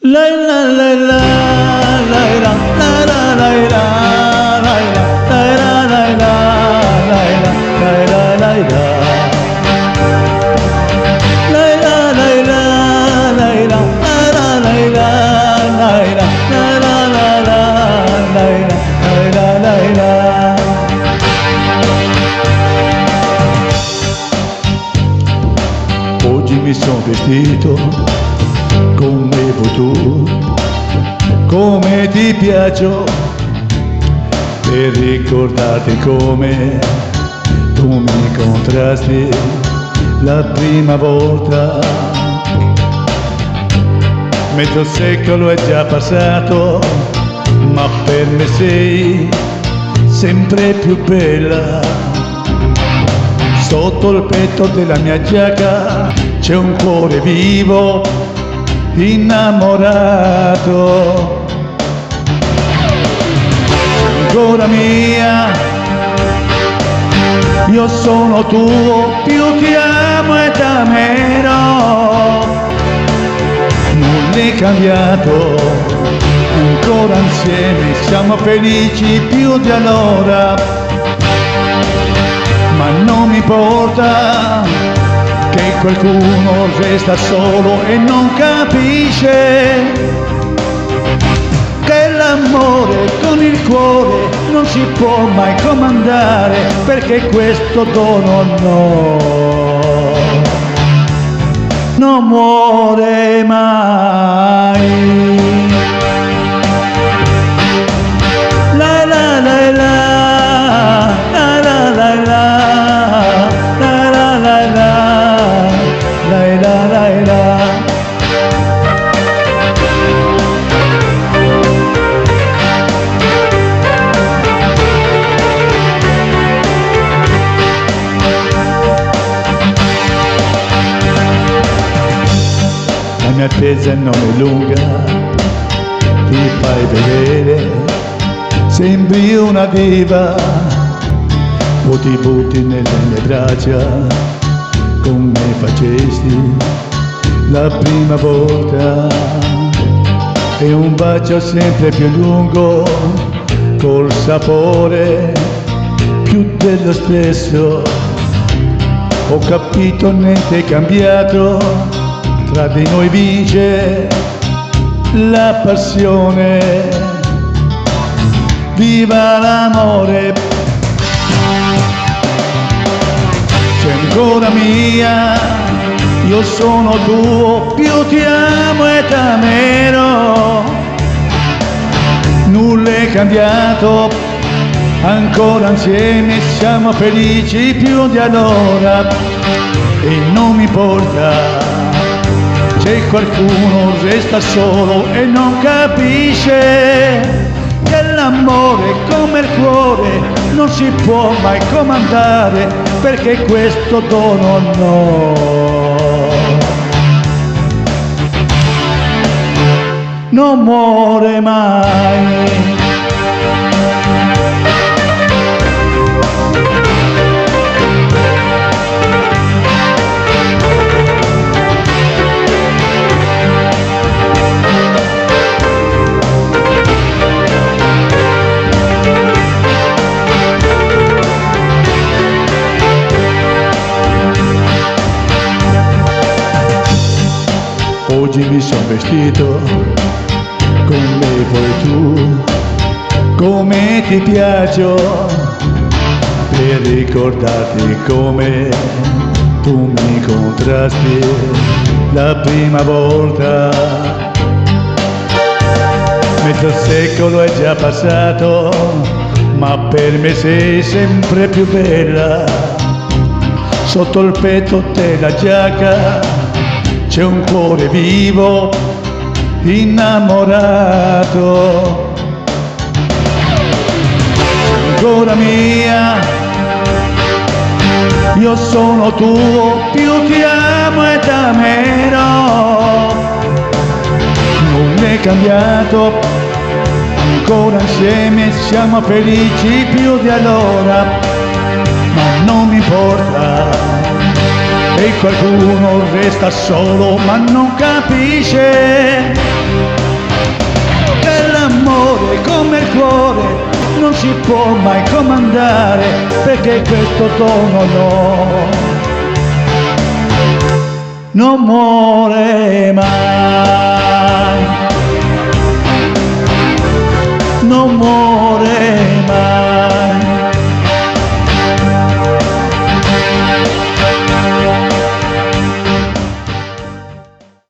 La la la la la la la la la la la la la la la la la. Oggi mi sono vestito come vuoi tu, come ti piaccio, per ricordarti come tu mi incontrasti la prima volta. Mezzo secolo è già passato, ma per me sei sempre più bella. Sotto il petto della mia giacca c'è un cuore vivo, innamorato. Ancora mia, io sono tuo, più ti amo e t'amerò. Nulla è cambiato, ancora insieme siamo felici più di allora. Ma non mi importa che qualcuno resta solo e non capisce che l'amore con il cuore non si può mai comandare, perché questo dono non muore mai. La la la la. La mia attesa non è lunga, ti fai vedere, sembri una diva, o ti butti nelle mie braccia come facesti la prima volta. E un bacio sempre più lungo, col sapore più dello stesso. Ho capito, niente è cambiato, tra di noi vince la passione. Viva l'amore! Sei ancora mia, io sono tuo, più ti amo e t'amerò. Nulla è cambiato, ancora insieme siamo felici più di allora. E non mi importa se qualcuno resta solo e non capisce che l'amore come il cuore non si può mai comandare, perché questo dono non muore mai. Oggi mi sono vestito come vuoi tu, come ti piaccio, per ricordarti come tu mi incontrasti la prima volta. Mezzo secolo è già passato, ma per me sei sempre più bella. Sotto il petto della giacca c'è un cuore vivo, innamorato. Ancora mia, io sono tuo, più ti amo e t'amerò. Non è cambiato, ancora insieme siamo felici più di allora. Ma non mi importa e qualcuno resta solo ma non capisce può mai comandare, perché questo tono no, non muore mai.